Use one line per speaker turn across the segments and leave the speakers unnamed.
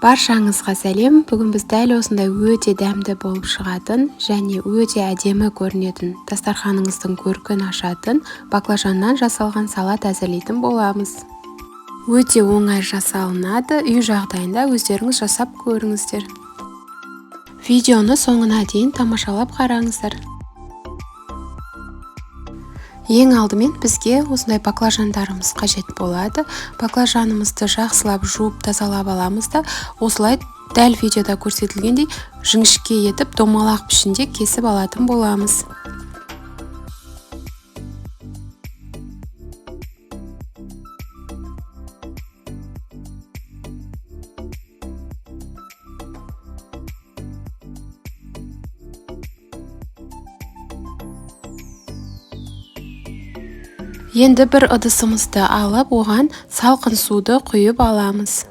Баршаңызға сәлем. Бүгін біз дәл осындай өте дәмді болып шығатын және өте әдемі көрінетін дастарханыңыздың көркін ашатын баклажаннан жасалған салат әзірлейтін боламыз. Өте оңай жасалынады. Үй жағдайында өздеріңіз жасап көріңіздер. Видеоны соңына дейін тамашалап қараңыздар. Ең алдымен бізге осындай баклажандарымыз қажет болады. Баклажанымызды жақсылап жуып тазалап аламыз да, осылай дәл видеода көрсетілгендей жіңішке етіп домалақ пішінде кесіп алатын боламыз. Енді бір ыдысымызды алып, оған салқын суды құйып аламыз.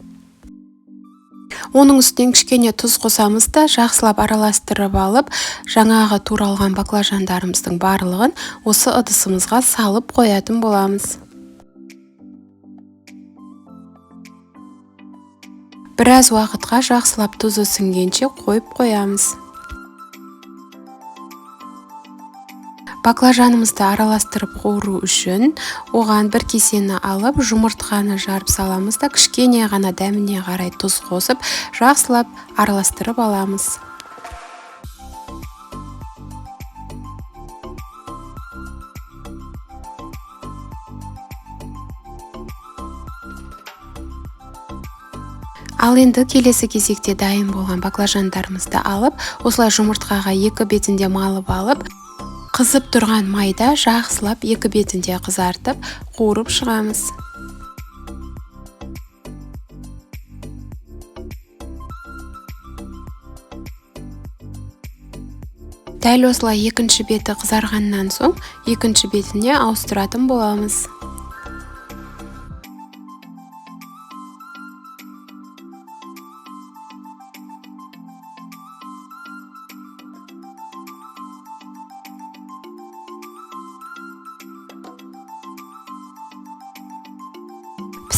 Оның үстінен кішкене тұз қосамыз да, жақсылап араластырып алып, жаңағы туралған баклажандарымыздың барлығын осы ыдысымызға салып қоятын боламыз. Біраз уақытқа жақсылап тұзы сіңгенше қойып қоямыз. Баклажанымызды араластырып қору үшін оған бір кесені алып, жұмыртқаны жарып саламыз да, кішкене ғана дәміне қарай тұз қосып, жақсылап араластырып аламыз. Ал енді келесі кезекте дайын болған баклажандарымызды алып, осылай жұмыртқаға екі бетінде малып алып, қызып тұрған майда жақсылап екі бетінде қызартып, қуырып шығамыз. Дәл осылай екінші беті қызарғаннан соң, екінші бетіне ауыстыратын боламыз.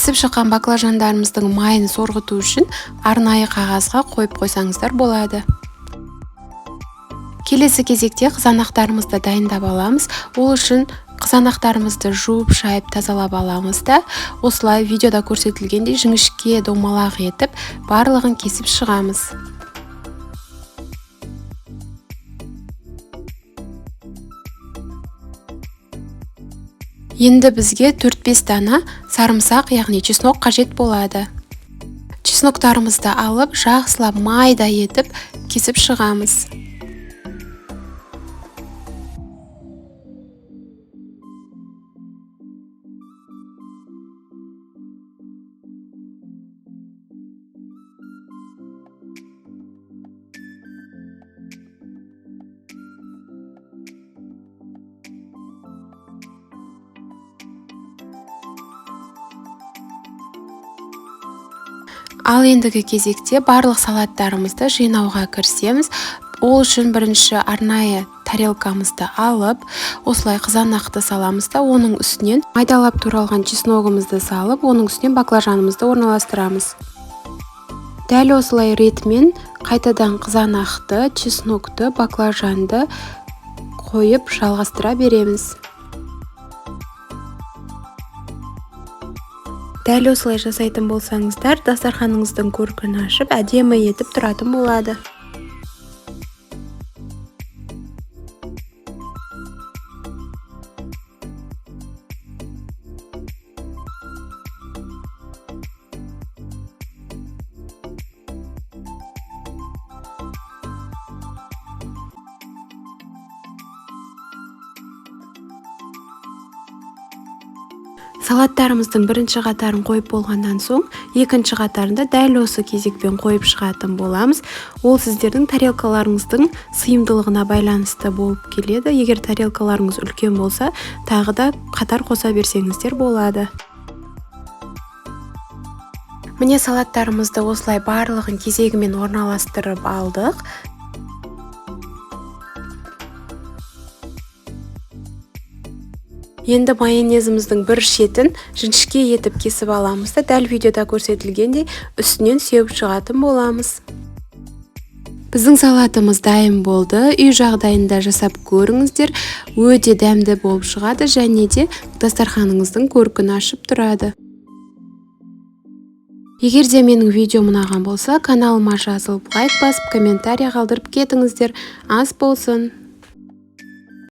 Пісіп шыққан баклажандарымыздың майын сорғыту үшін арнайы қағазға қойып қойсаңыздар болады. Келесі кезекте қызанақтарымызды дайындап аламыз. Ол үшін қызанақтарымызды жуып, шайып, тазалап аламыз да, осылай видеода көрсетілгендей жіңішке домалақ етіп, барлығын кесіп шығамыз. Енді бізге 4-5 дана сарымсақ, яғни чеснок қажет болады. Чесноктарымызды алып, жақсылап майда етіп кесіп шығамыз. Ал ендігі кезекте барлық салаттарымызды жинауға кірісеміз. Ол үшін бірінші арнайы тарелкамызды алып, осылай қызанақты саламыз да, оның үстінен майдалап туралған чесногымызды салып, оның үстінен баклажанымызды орналастырамыз. Дәл осылай ретімен қайтадан қызанақты, чеснокты, баклажанды қойып жалғастыра береміз. Дәл осылай жасайтын болсаңыздар, дастарханыңыздың көркін ашып, әдемі етіп тұратын болады. Салаттарымыздың бірінші қатарын қойып болғаннан соң, екінші қатарында дәл осы кезекпен қойып шығатын боламыз. Ол сіздердің тарелкаларыңыздың сыйымдылығына байланысты болып келеді. Егер тарелкаларыңыз үлкен болса, тағы да қатар қоса берсеңіздер болады. Міне салаттарымызды осылай барлығын кезегімен орналастырып алдық. Енді майонезіміздің бір шетін жіңішке етіп кесіп аламыз да дәл видеода көрсетілгендей үстінен сеуіп шығатын боламыз. Біздің салатымыз дайын болды. Үй жағдайында жасап көріңіздер. Өте дәмді болып шығады және де дастарханыңыздың көркін ашып тұрады. Егер де менің видеом ұнаған болса, каналыма жазылып, лайк басып, комментарий қалдырып кетіңіздер. Ас болсын!